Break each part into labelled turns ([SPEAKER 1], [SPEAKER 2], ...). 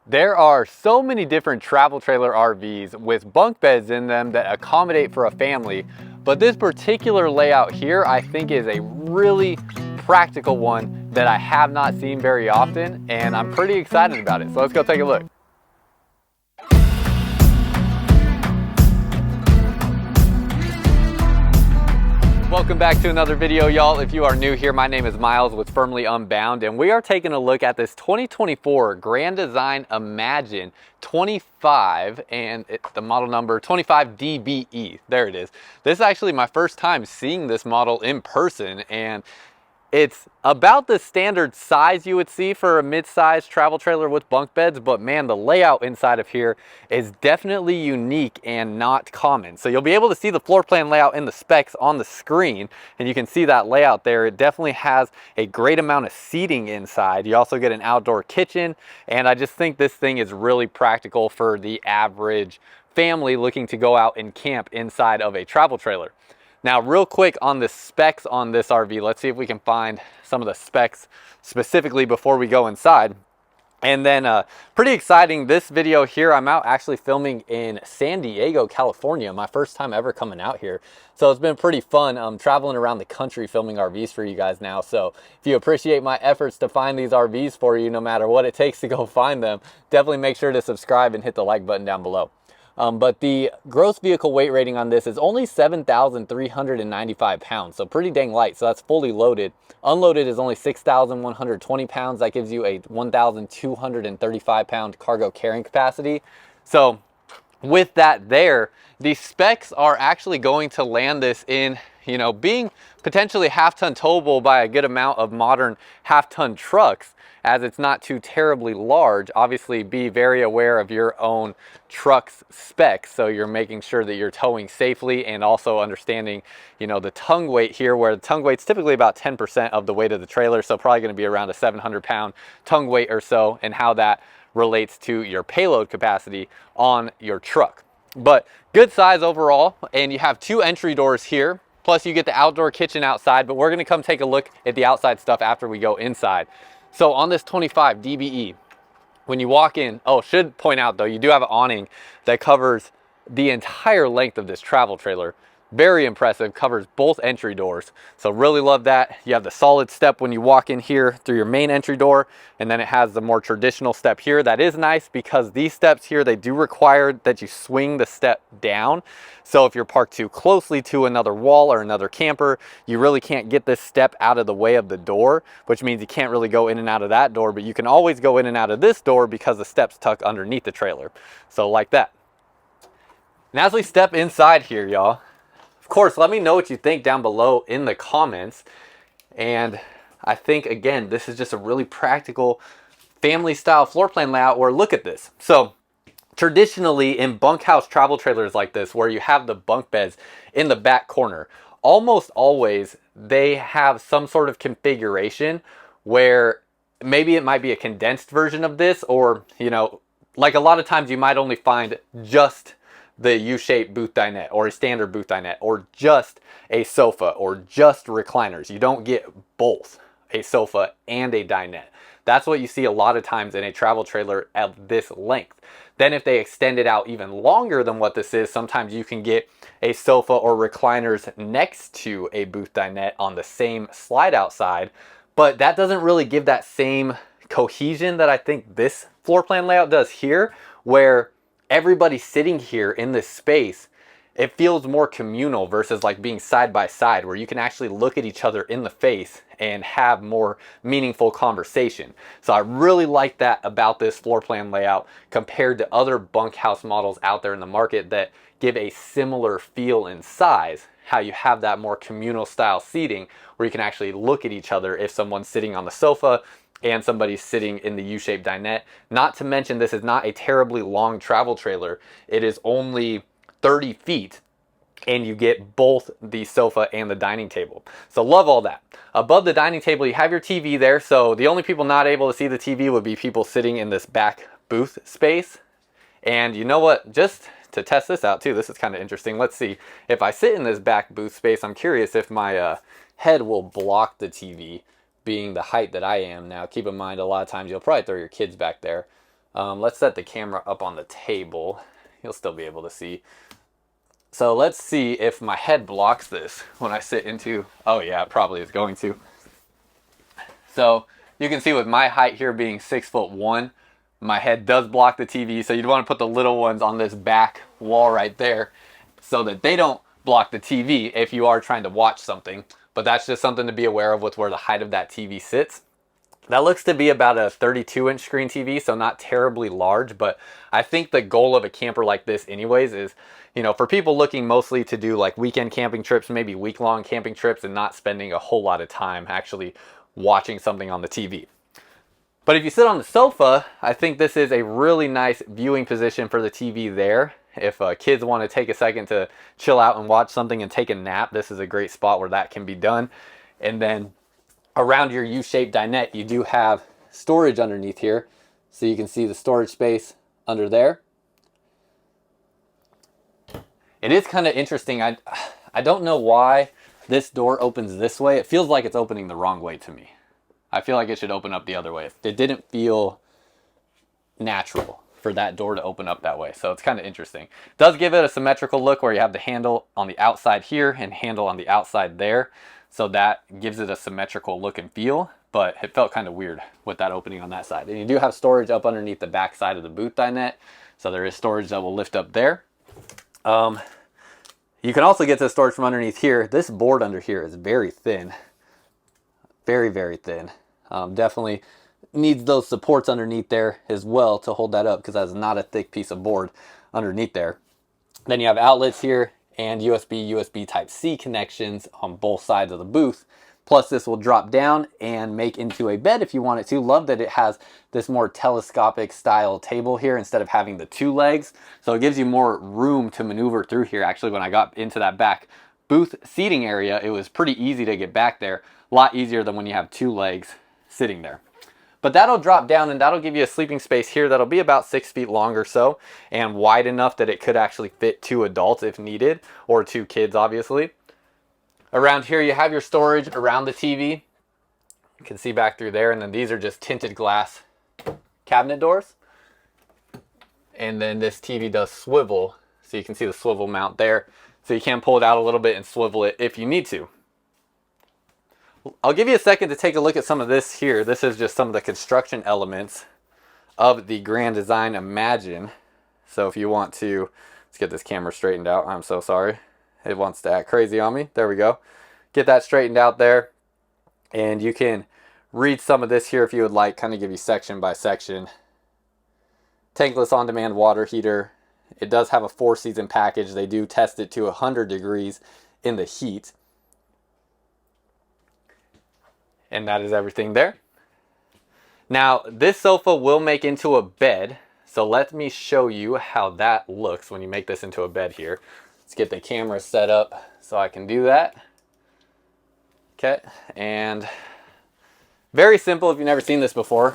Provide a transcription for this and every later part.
[SPEAKER 1] There are so many different travel trailer RVs with bunk beds in them that accommodate for a family, but this particular layout here I think is a really practical one that I have not seen very often, and I'm pretty excited about it. So let's go take a look. Welcome back to another video, y'all. If you are new here, my name is Miles with Firmly Unbound, and we are taking a look at this 2024 Grand Design Imagine 25, and the model number 25DBE. There it is. This is actually my first time seeing this model in person, and it's about the standard size you would see for a mid-sized travel trailer with bunk beds, but man, the layout inside of here is definitely unique and not common. So you'll be able to see the floor plan layout and the specs on the screen, and you can see that layout there. It definitely has a great amount of seating inside. You also get an outdoor kitchen, and I just think this thing is really practical for the average family looking to go out and camp inside of a travel trailer. Now, real quick on the specs on this RV, let's see if we can find some of the specs specifically before we go inside. And then pretty exciting, this video here, I'm out actually filming in San Diego, California, my first time ever coming out here. So it's been pretty fun. I'm traveling around the country filming RVs for you guys now. So if you appreciate my efforts to find these RVs for you, no matter what it takes to go find them, definitely make sure to subscribe and hit the like button down below. But the gross vehicle weight rating on this is only 7,395 pounds, so pretty dang light. So that's fully loaded. Unloaded is only 6,120 pounds. That gives you a 1,235 pound cargo carrying capacity. So with that there, the specs are actually going to land this in, you know, being potentially half-ton towable by a good amount of modern half-ton trucks, as it's not too terribly large. Obviously, be very aware of your own truck's specs, so you're making sure that you're towing safely, and also understanding, you know, the tongue weight here, where the tongue weight's typically about 10% of the weight of the trailer, so probably going to be around a 700-pound tongue weight or so, and how that relates to your payload capacity on your truck. But good size overall, and you have two entry doors here, plus you get the outdoor kitchen outside, but we're going to come take a look at the outside stuff after we go inside. So on this 25 DBE, when you walk in, oh, should point out though, you do have an awning that covers the entire length of this travel trailer. Very impressive, covers both entry doors. So really love that. You have the solid step when you walk in here through your main entry door, and then it has the more traditional step here. That is nice because these steps here, they do require that you swing the step down. So if you're parked too closely to another wall or another camper, you really can't get this step out of the way of the door, which means you can't really go in and out of that door, but you can always go in and out of this door because the steps tuck underneath the trailer. So like that. And as we step inside here, y'all, of course, let me know what you think down below in the comments. And I think, again, this is just a really practical family style floor plan layout where, look at this. So traditionally in bunkhouse travel trailers like this, where you have the bunk beds in the back corner, almost always they have some sort of configuration where maybe it might be a condensed version of this, or, you know, like a lot of times you might only find just the U-shaped booth dinette or a standard booth dinette, or just a sofa, or just recliners. You don't get both a sofa and a dinette. That's what you see a lot of times in a travel trailer of this length. Then if they extend it out even longer than what this is, sometimes you can get a sofa or recliners next to a booth dinette on the same slide out side, but that doesn't really give that same cohesion that I think this floor plan layout does here, where everybody sitting here in this space, it feels more communal versus like being side by side, where you can actually look at each other in the face and have more meaningful conversation. So I really like that about this floor plan layout compared to other bunkhouse models out there in the market that give a similar feel and size, how you have that more communal style seating where you can actually look at each other if someone's sitting on the sofa and somebody's sitting in the U-shaped dinette. Not to mention, this is not a terribly long travel trailer. It is only 30 feet, and you get both the sofa and the dining table. So love all that. Above the dining table, you have your TV there. So the only people not able to see the TV would be people sitting in this back booth space. And you know what? Just to test this out too, this is kind of interesting. Let's see. If I sit in this back booth space, I'm curious if my head will block the TV, being the height that I am. Now, keep in mind, a lot of times you'll probably throw your kids back there. Let's set the camera up on the table. You'll still be able to see. So let's see if my head blocks this when I sit into, oh yeah, it probably is going to. So you can see with my height here being 6'1", my head does block the TV. So you'd want to put the little ones on this back wall right there so that they don't block the TV if you are trying to watch something. But that's just something to be aware of with where the height of that TV sits. That looks to be about a 32-inch screen TV, so not terribly large, but I think the goal of a camper like this anyways is, you know, for people looking mostly to do like weekend camping trips, maybe week-long camping trips, and not spending a whole lot of time actually watching something on the TV. But if you sit on the sofa, I think this is a really nice viewing position for the TV there. If kids want to take a second to chill out and watch something and take a nap, this is a great spot where that can be done. And then around your U-shaped dinette, you do have storage underneath here. So you can see the storage space under there. It is kind of interesting. I don't know why this door opens this way. It feels like it's opening the wrong way to me. I feel like it should open up the other way. It didn't feel natural for that door to open up that way. So it's kind of interesting. It does give it a symmetrical look where you have the handle on the outside here and handle on the outside there. So that gives it a symmetrical look and feel, but it felt kind of weird with that opening on that side. And you do have storage up underneath the back side of the booth dinette. So there is storage that will lift up there. You can also get to the storage from underneath here. This board under here is very thin. Very, very thin. Definitely needs those supports underneath there as well to hold that up, because that's not a thick piece of board underneath there. Then you have outlets here and USB Type-C connections on both sides of the booth. Plus this will drop down and make into a bed if you want it to. Love that it has this more telescopic style table here instead of having the two legs. So it gives you more room to maneuver through here. Actually, when I got into that back booth seating area, it was pretty easy to get back there. A lot easier than when you have two legs sitting there. But that'll drop down and that'll give you a sleeping space here that'll be about 6 feet long or so, and wide enough that it could actually fit 2 adults if needed, or 2 kids obviously. Around here you have your storage around the TV. You can see back through there, and then these are just tinted glass cabinet doors. And then this TV does swivel, so you can see the swivel mount there. So you can pull it out a little bit and swivel it if you need to. I'll give you a second to take a look at some of this here. This is just some of the construction elements of the Grand Design Imagine. So if you want to, let's get this camera straightened out. I'm so sorry. It wants to act crazy on me. There we go. Get that straightened out there. And you can read some of this here if you would like, kind of give you section by section. Tankless on-demand water heater. It does have a 4-season package. They do test it to 100 degrees in the heat. And that is everything there. Now, this sofa will make into a bed. So let me show you how that looks when you make this into a bed here. Let's get the camera set up so I can do that. Okay, and very simple if you've never seen this before.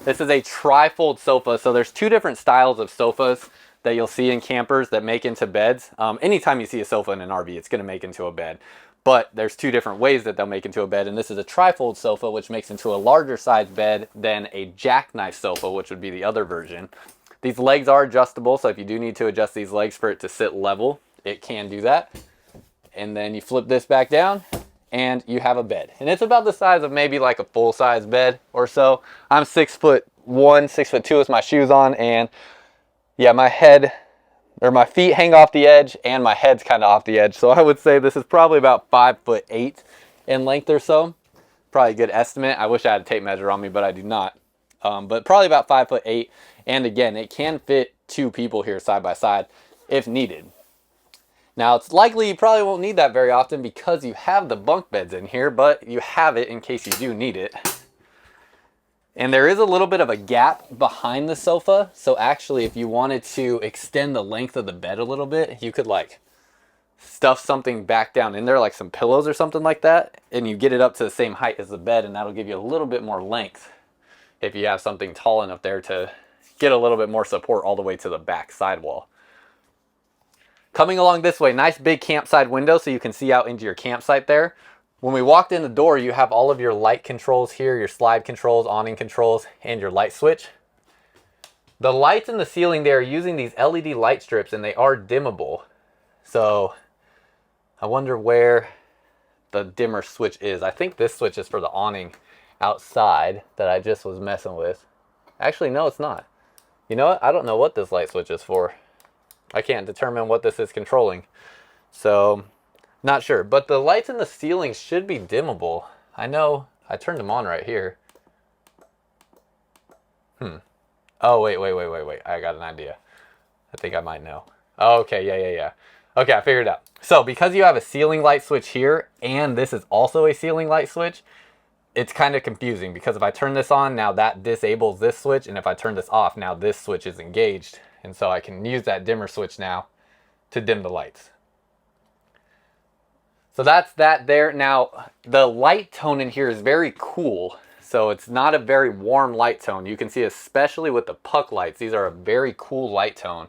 [SPEAKER 1] This is a tri-fold sofa. So there's 2 different styles of sofas that you'll see in campers that make into beds. Anytime you see a sofa in an RV, it's going to make into a bed. But there's 2 different ways that they'll make into a bed, and this is a tri-fold sofa, which makes into a larger size bed than a jackknife sofa, which would be the other version. These legs are adjustable, so if you do need to adjust these legs for it to sit level, it can do that. And then you flip this back down, and you have a bed. And it's about the size of maybe like a full-size bed or so. I'm 6'1", 6'2" with my shoes on, and yeah, my feet hang off the edge and my head's kind of off the edge. So I would say this is probably about 5'8" in length or so. Probably a good estimate. I wish I had a tape measure on me, but I do not. But probably about 5'8". And again, it can fit 2 people here side by side if needed. Now it's likely you probably won't need that very often because you have the bunk beds in here, but you have it in case you do need it. And there is a little bit of a gap behind the sofa. So actually, if you wanted to extend the length of the bed a little bit, you could like stuff something back down in there, like some pillows or something like that. And you get it up to the same height as the bed, and that'll give you a little bit more length if you have something tall enough there to get a little bit more support all the way to the back sidewall. Coming along this way, nice big campsite window so you can see out into your campsite there. When we walked in the door, you have all of your light controls here, your slide controls, awning controls, and your light switch. The lights in the ceiling, they are using these LED light strips and they are dimmable. So I wonder where the dimmer switch is. I think this switch is for the awning outside that I just was messing with. Actually, no, it's not. You know what? I don't know what this light switch is for. I can't determine what this is controlling. So, not sure. But the lights in the ceiling should be dimmable. I know I turned them on right here. Oh, wait. I got an idea. I think I might know. Okay, yeah. Okay, I figured it out. So, because you have a ceiling light switch here, and this is also a ceiling light switch, it's kind of confusing because if I turn this on, now that disables this switch, and if I turn this off, now this switch is engaged. And so I can use that dimmer switch now to dim the lights. So that's that there. Now, the light tone in here is very cool. So it's not a very warm light tone. You can see, especially with the puck lights, these are a very cool light tone.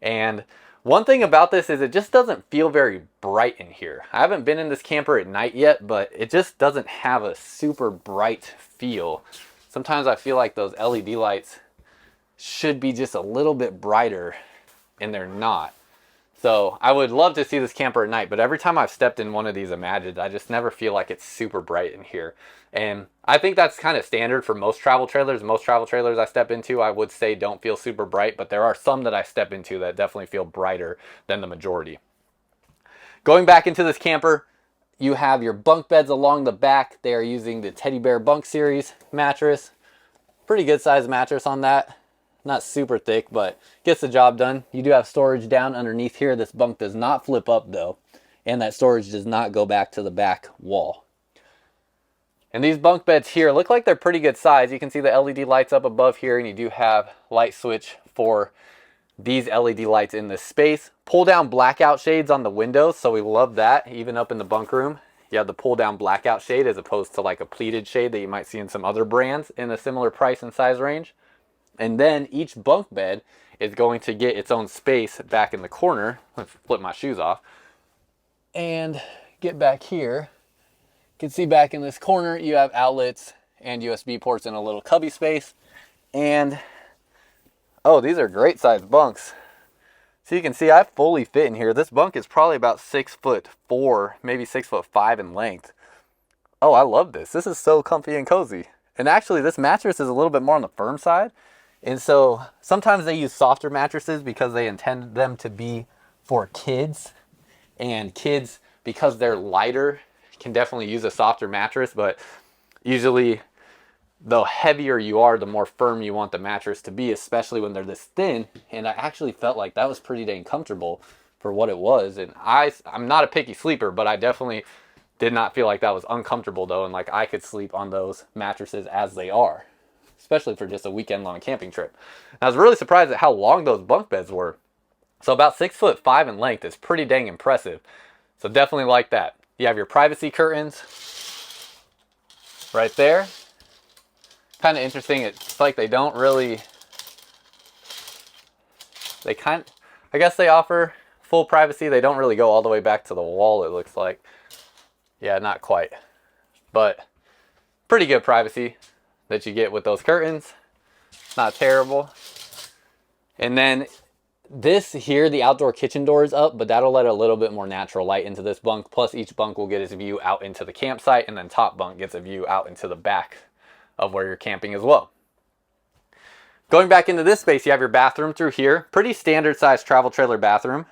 [SPEAKER 1] And one thing about this is it just doesn't feel very bright in here. I haven't been in this camper at night yet, but it just doesn't have a super bright feel. Sometimes I feel like those LED lights should be just a little bit brighter, and they're not. So I would love to see this camper at night, but every time I've stepped in one of these Imagines, I just never feel like it's super bright in here. And I think that's kind of standard for most travel trailers. Most travel trailers I step into, I would say don't feel super bright, but there are some that I step into that definitely feel brighter than the majority. Going back into this camper, you have your bunk beds along the back. They are using the Teddy Bear Bunk Series mattress. Pretty good size mattress on that. Not super thick, but gets the job done. You do have storage down underneath here. This bunk does not flip up though, and that storage does not go back to the back wall. And these bunk beds here look like they're pretty good size. You can see the LED lights up above here, and you do have light switch for these LED lights in this space. Pull down blackout shades on the windows, so we love that. Even up in the bunk room, you have the pull down blackout shade as opposed to like a pleated shade that you might see in some other brands in a similar price and size range. And then each bunk bed is going to get its own space back in the corner. Let's flip my shoes off and get back here. You can see back in this corner, you have outlets and USB ports in a little cubby space. And, oh, these are great sized bunks. So you can see I fully fit in here. This bunk is probably about 6'4", maybe 6'5" in length. Oh, I love this. This is so comfy and cozy. And actually, this mattress is a little bit more on the firm side. And so sometimes they use softer mattresses because they intend them to be for kids. And kids, because they're lighter, can definitely use a softer mattress. But usually, the heavier you are, the more firm you want the mattress to be, especially when they're this thin. And I actually felt like that was pretty dang comfortable for what it was. And I'm not a picky sleeper, but I definitely did not feel like that was uncomfortable though. And like I could sleep on those mattresses as they are, especially for just a weekend-long camping trip. And I was really surprised at how long those bunk beds were. So about 6'5" in length is pretty dang impressive. So definitely like that. You have your privacy curtains right there. Kind of interesting. It's like they don't really, I guess they offer full privacy. They don't really go all the way back to the wall, it looks like. Yeah, not quite. But pretty good privacy that you get with those curtains. Not terrible. And then this here, the outdoor kitchen door is up, but that'll let a little bit more natural light into this bunk. Plus each bunk will get its view out into the campsite, and then top bunk gets a view out into the back of where you're camping as well. Going back into this space, you have your bathroom through here. Pretty standard sized travel trailer bathroom.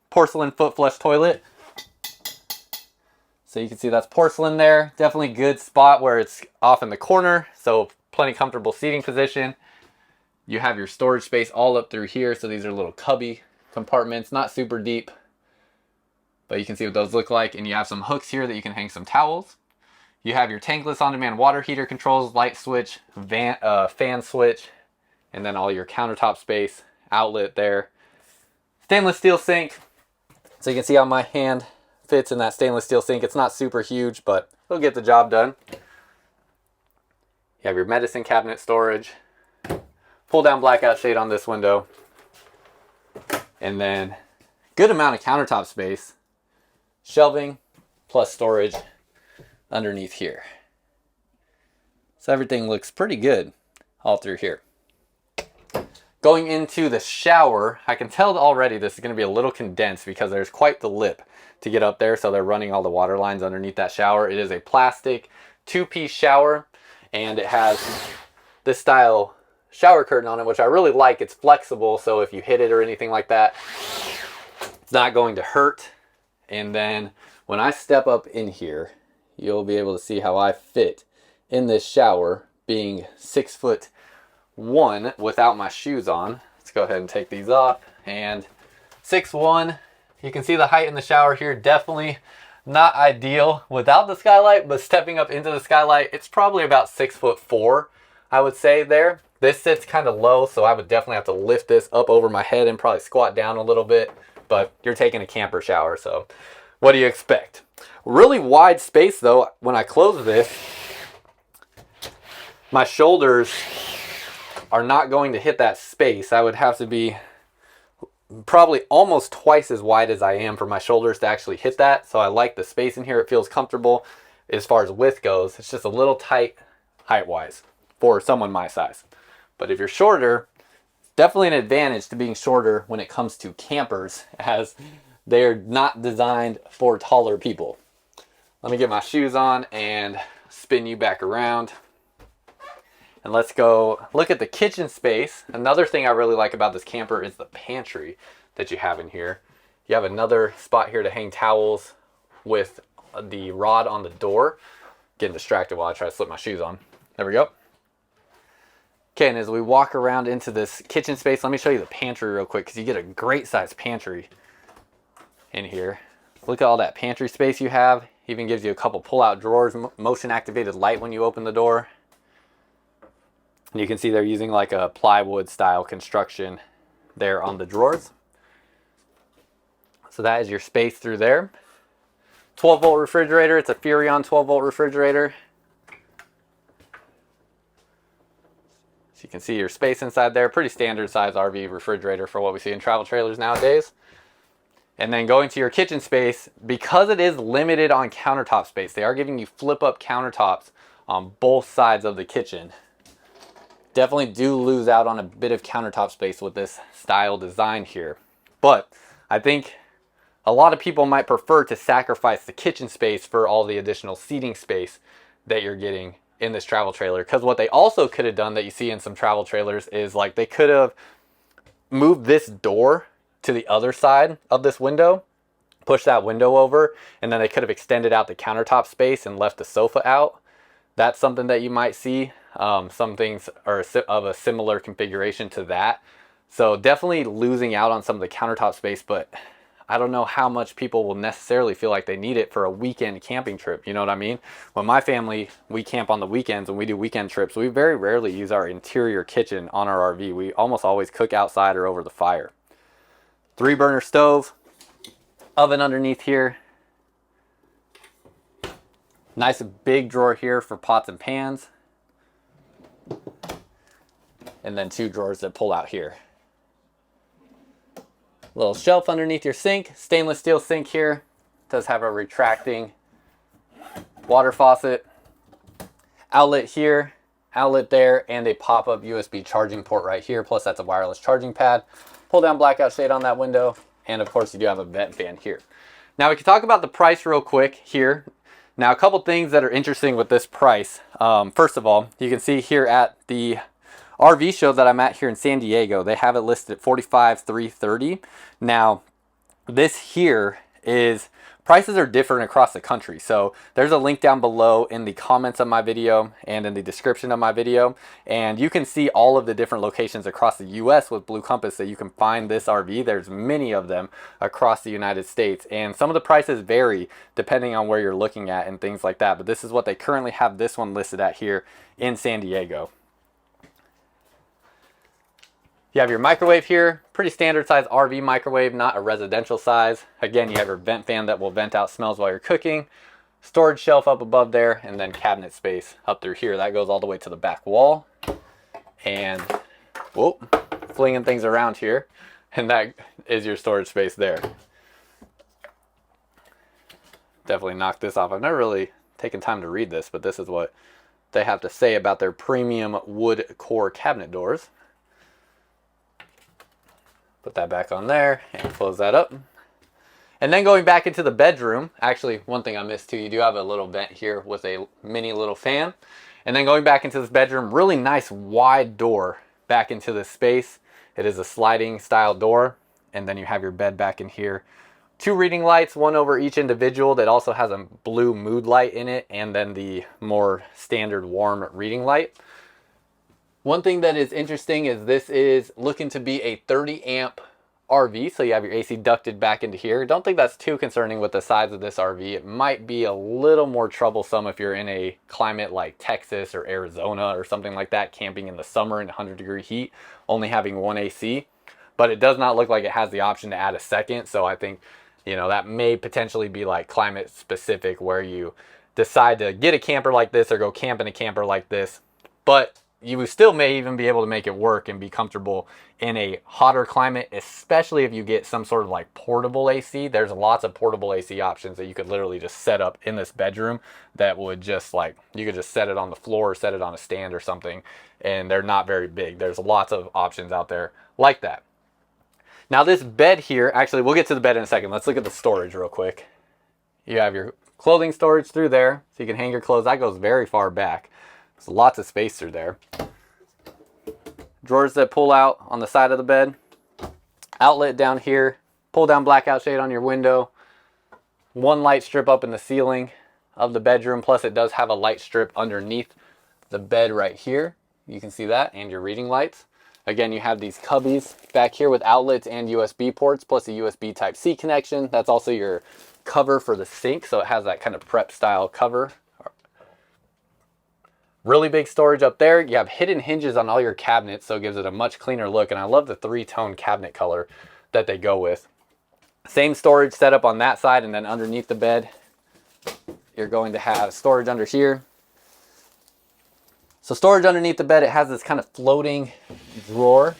[SPEAKER 1] Porcelain foot flush toilet. So you can see that's porcelain there. Definitely good spot where it's off in the corner. So plenty comfortable seating position. You have your storage space all up through here. So these are little cubby compartments, not super deep, but you can see what those look like. And you have some hooks here that you can hang some towels. You have your tankless on-demand water heater controls, light switch, fan switch, and then all your countertop space, outlet there. Stainless steel sink. So you can see how my hand fits in that stainless steel sink. It's not super huge, but it'll get the job done. You have your medicine cabinet storage. Pull down blackout shade on this window. And then good amount of countertop space. Shelving plus storage underneath here. So everything looks pretty good all through here. Going into the shower, I can tell already this is going to be a little condensed because there's quite the lip to get up there, so they're running all the water lines underneath that shower. It is a plastic two-piece shower, and it has this style shower curtain on it, which I really like. It's flexible, so if you hit it or anything like that, it's not going to hurt. And then when I step up in here, you'll be able to see how I fit in this shower, being 6'1" without my shoes on. Let's go ahead and take these off. And 6'1", you can see the height in the shower here. Definitely not ideal without the skylight, but stepping up into the skylight, it's probably about 6'4", I would say there. This sits kind of low, so I would definitely have to lift this up over my head and probably squat down a little bit, but you're taking a camper shower, so what do you expect? Really wide space though. When I close this, my shoulders are not going to hit that space. I would have to be probably almost twice as wide as I am for my shoulders to actually hit that. So I like the space in here. It feels comfortable as far as width goes. It's just a little tight height-wise for someone my size. But if you're shorter, it's definitely an advantage to being shorter when it comes to campers, as they're not designed for taller people. Let me get my shoes on and spin you back around. And let's go look at the kitchen space. Another thing I really like about this camper is the pantry that you have in here. You have another spot here to hang towels with the rod on the door. Getting distracted while I try to slip my shoes on. There we go. Okay, and as we walk around into this kitchen space, let me show you the pantry real quick, because you get a great sized pantry in here. Look at all that pantry space you have. Even gives you a couple pull-out drawers, motion activated light when you open the door. And you can see they're using like a plywood style construction there on the drawers. So that is your space through there. 12-volt refrigerator. It's a Furrion 12-volt refrigerator. So you can see your space inside there. Pretty standard size RV refrigerator for what we see in travel trailers nowadays. And then going to your kitchen space, because it is limited on countertop space, they are giving you flip up countertops on both sides of the kitchen. Definitely do lose out on a bit of countertop space with this style design here. But I think a lot of people might prefer to sacrifice the kitchen space for all the additional seating space that you're getting in this travel trailer. Because what they also could have done that you see in some travel trailers is like they could have moved this door to the other side of this window, push that window over, and then they could have extended out the countertop space and left the sofa out. That's something that you might see. Some things are of a similar configuration to that. So definitely losing out on some of the countertop space, but I don't know how much people will necessarily feel like they need it for a weekend camping trip. You know what I mean? When my family, we camp on the weekends and we do weekend trips, we very rarely use our interior kitchen on our RV. We almost always cook outside or over the fire. 3-burner stove, oven underneath here. Nice big drawer here for pots and pans. And then 2 drawers that pull out here. Little shelf underneath your sink. Stainless steel sink here. Does have a retracting water faucet. Outlet here, outlet there, and a pop-up USB charging port right here. Plus that's a wireless charging pad. Pull down blackout shade on that window. And of course you do have a vent fan here. Now we can talk about the price real quick here. Now a couple things that are interesting with this price. First of all, you can see here at the RV show that I'm at here in San Diego, they have it listed at $45,330. Now this here is, prices are different across the country. So there's a link down below in the comments of my video and in the description of my video. And you can see all of the different locations across the US with Blue Compass that you can find this RV. There's many of them across the United States. And some of the prices vary depending on where you're looking at and things like that. But this is what they currently have this one listed at here in San Diego. You have your microwave here, pretty standard size RV microwave, not a residential size. Again, you have your vent fan that will vent out smells while you're cooking. Storage shelf up above there, and then cabinet space up through here. That goes all the way to the back wall. And, whoop, flinging things around here. And that is your storage space there. Definitely knock this off. I've never really taken time to read this, but this is what they have to say about their premium wood core cabinet doors. Put that back on there and close that up. And then going back into the bedroom, actually one thing I missed too, you do have a little vent here with a mini little fan. And then going back into this bedroom, really nice wide door back into this space. It is a sliding style door. And then you have your bed back in here. 2 reading lights, one over each individual that also has a blue mood light in it, and then the more standard warm reading light. One thing that is interesting is this is looking to be a 30 amp RV, so you have your AC ducted back into here. Don't think that's too concerning with the size of this RV. It might be a little more troublesome if you're in a climate like Texas or Arizona or something like that, camping in the summer in 100-degree heat, only having one AC. But it does not look like it has the option to add a second, so I think, you know, that may potentially be like climate specific where you decide to get a camper like this or go camp in a camper like this. But you still may even be able to make it work and be comfortable in a hotter climate, especially if you get some sort of like portable AC. There's lots of portable AC options that you could literally just set up in this bedroom that would just like, you could just set it on the floor or set it on a stand or something, and they're not very big. There's lots of options out there like that. Now this bed here, actually we'll get to the bed in a second. Let's look at the storage real quick. You have your clothing storage through there, so you can hang your clothes. That goes very far back. There's lots of space through there. Drawers that pull out on the side of the bed. Outlet down here. Pull down blackout shade on your window. One light strip up in the ceiling of the bedroom. Plus it does have a light strip underneath the bed right here. You can see that, and your reading lights. Again, you have these cubbies back here with outlets and USB ports, plus a USB Type-C connection. That's also your cover for the sink, so it has that kind of prep style cover. Really big storage up there. You have hidden hinges on all your cabinets, so it gives it a much cleaner look, and I love the 3-tone cabinet color that they go with. Same storage setup on that side, and then underneath the bed, you're going to have storage under here. So storage underneath the bed, it has this kind of floating drawer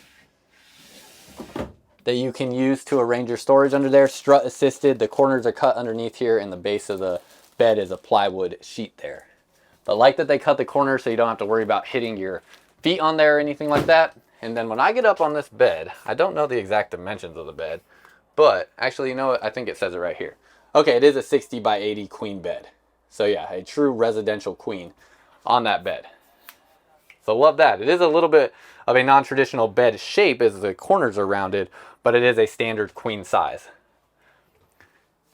[SPEAKER 1] that you can use to arrange your storage under there. Strut assisted, the corners are cut underneath here, and the base of the bed is a plywood sheet there. But like that they cut the corners so you don't have to worry about hitting your feet on there or anything like that. And then when I get up on this bed, I don't know the exact dimensions of the bed, but actually, you know what? I think it says it right here. Okay, it is a 60 by 80 queen bed. So yeah, a true residential queen on that bed. So love that. It is a little bit of a non-traditional bed shape as the corners are rounded, but it is a standard queen size.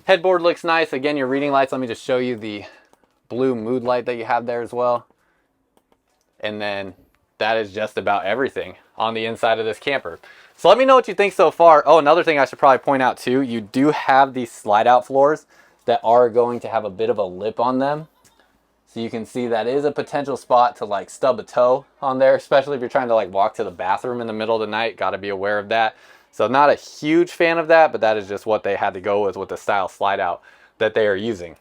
[SPEAKER 1] Headboard looks nice. Again, your reading lights, let me just show you the blue mood light that you have there as well. And then that is just about everything on the inside of this camper. So let me know what you think so far. Oh, another thing I should probably point out too, you do have these slide out floors that are going to have a bit of a lip on them. So you can see that is a potential spot to like stub a toe on there, especially if you're trying to like walk to the bathroom in the middle of the night. Got to be aware of that. So not a huge fan of that, but that is just what they had to go with the style slide out that they are using.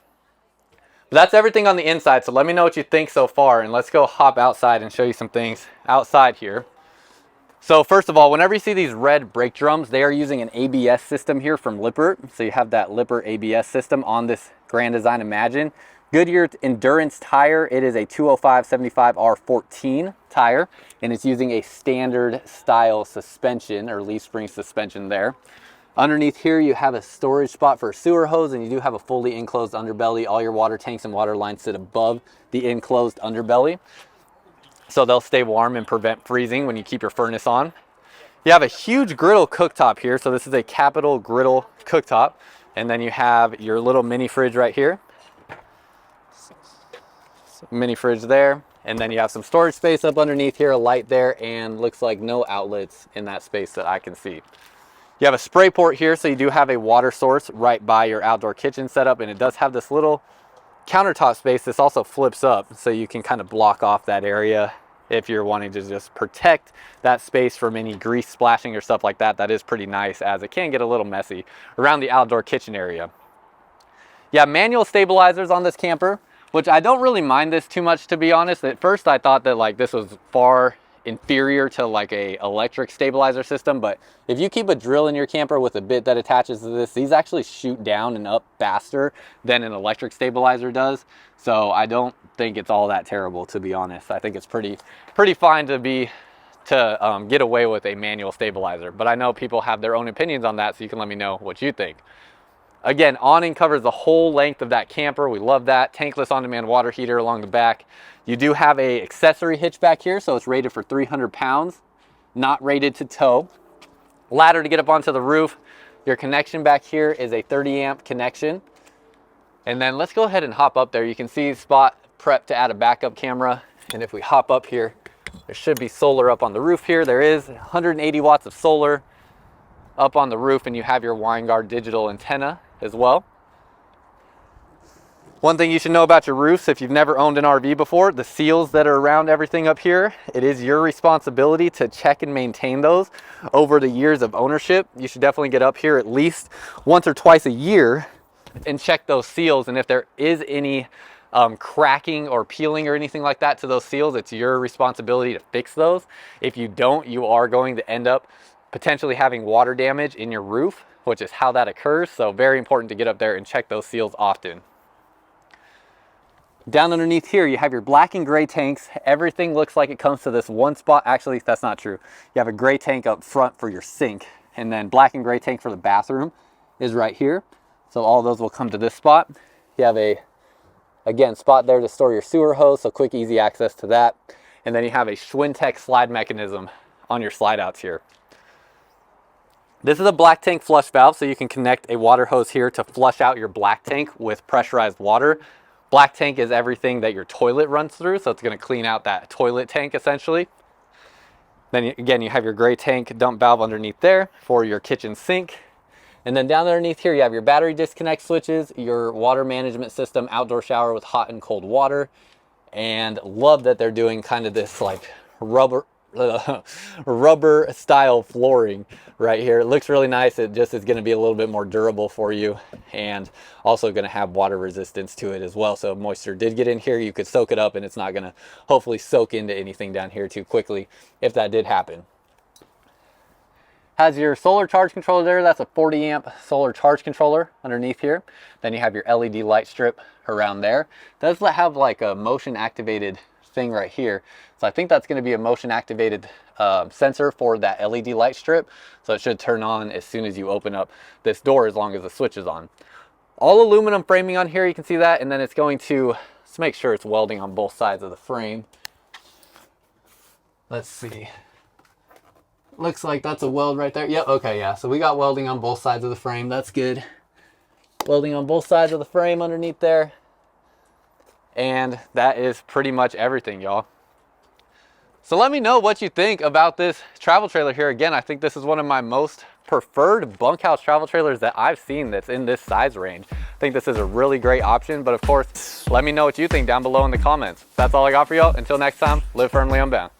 [SPEAKER 1] But that's everything on the inside. So let me know what you think so far, and let's go hop outside and show you some things outside here. So first of all, whenever you see these red brake drums, they are using an ABS system here from Lippert. So you have that Lippert ABS system on this Grand Design Imagine. Goodyear Endurance tire. It is a 205/75 R14 tire, and it's using a standard style suspension or leaf spring suspension there. Underneath here, you have a storage spot for a sewer hose, and you do have a fully enclosed underbelly. All your water tanks and water lines sit above the enclosed underbelly, so they'll stay warm and prevent freezing when you keep your furnace on. You have a huge griddle cooktop here, so this is a capital griddle cooktop, and then you have your little mini fridge right here. Mini fridge there, and then you have some storage space up underneath here, a light there, and looks like no outlets in that space that I can see. You have a spray port here, so you do have a water source right by your outdoor kitchen setup, and it does have this little countertop space. This also flips up, so you can kind of block off that area if you're wanting to just protect that space from any grease splashing or stuff like that. That is pretty nice, as it can get a little messy around the outdoor kitchen area. You have manual stabilizers on this camper, which I don't really mind this too much, to be honest. At first I thought that like this was far inferior to like a electric stabilizer system, but if you keep a drill in your camper with a bit that attaches to this, these actually shoot down and up faster than an electric stabilizer does. So I don't think it's all that terrible, to be honest. I think it's pretty fine to be to get away with a manual stabilizer. But I know people have their own opinions on that, so you can let me know what you think. Again, awning covers the whole length of that camper. We love that. Tankless on-demand water heater along the back. You do have a accessory hitch back here, so it's rated for 300 pounds, not rated to tow. Ladder to get up onto the roof. Your connection back here is a 30 amp connection. And then let's go ahead and hop up there. You can see spot prep to add a backup camera. And if we hop up here, there should be solar up on the roof here. There is 180 watts of solar up on the roof, and you have your Winegard digital antenna as well. One thing you should know about your roofs, if you've never owned an RV before, the seals that are around everything up here, it is your responsibility to check and maintain those over the years of ownership. You should definitely get up here at least once or twice a year and check those seals. And if there is any cracking or peeling or anything like that to those seals, it's your responsibility to fix those. If you don't, you are going to end up potentially having water damage in your roof, which is how that occurs. So very important to get up there and check those seals often. Down underneath here, you have your black and gray tanks. Everything looks like it comes to this one spot. Actually, that's not true. You have a gray tank up front for your sink, and then black and gray tank for the bathroom is right here. So all those will come to this spot. You have a, again, spot there to store your sewer hose, so quick, easy access to that. And then you have a Schwintek slide mechanism on your slide outs here. This is a black tank flush valve, so you can connect a water hose here to flush out your black tank with pressurized water. Black tank is everything that your toilet runs through, so it's going to clean out that toilet tank essentially. Then again, you have your gray tank dump valve underneath there for your kitchen sink. And then down underneath here, you have your battery disconnect switches, your water management system, outdoor shower with hot and cold water. And love that they're doing kind of this like rubber style flooring right here. It looks really nice. It just is going to be a little bit more durable for you, and also going to have water resistance to it as well. So if moisture did get in here, you could soak it up, and it's not going to hopefully soak into anything down here too quickly if that did happen. Has your solar charge controller there. That's a 40 amp solar charge controller underneath here. Then you have your LED light strip around there. It does have like a motion activated thing right here. So I think that's going to be a motion activated sensor for that LED light strip. So it should turn on as soon as you open up this door, as long as the switch is on. All aluminum framing on here, you can see that. And then it's going to, let's make sure it's welding on both sides of the frame. Let's see. Looks like that's a weld right there. Yep, okay, yeah. So we got welding on both sides of the frame. That's good. Welding on both sides of the frame underneath there. And that is pretty much everything, y'all. So let me know what you think about this travel trailer here. Again, I think this is one of my most preferred bunkhouse travel trailers that I've seen that's in this size range. I think this is a really great option, but of course, let me know what you think down below in the comments. That's all I got for y'all. Until next time, live firmly unbound.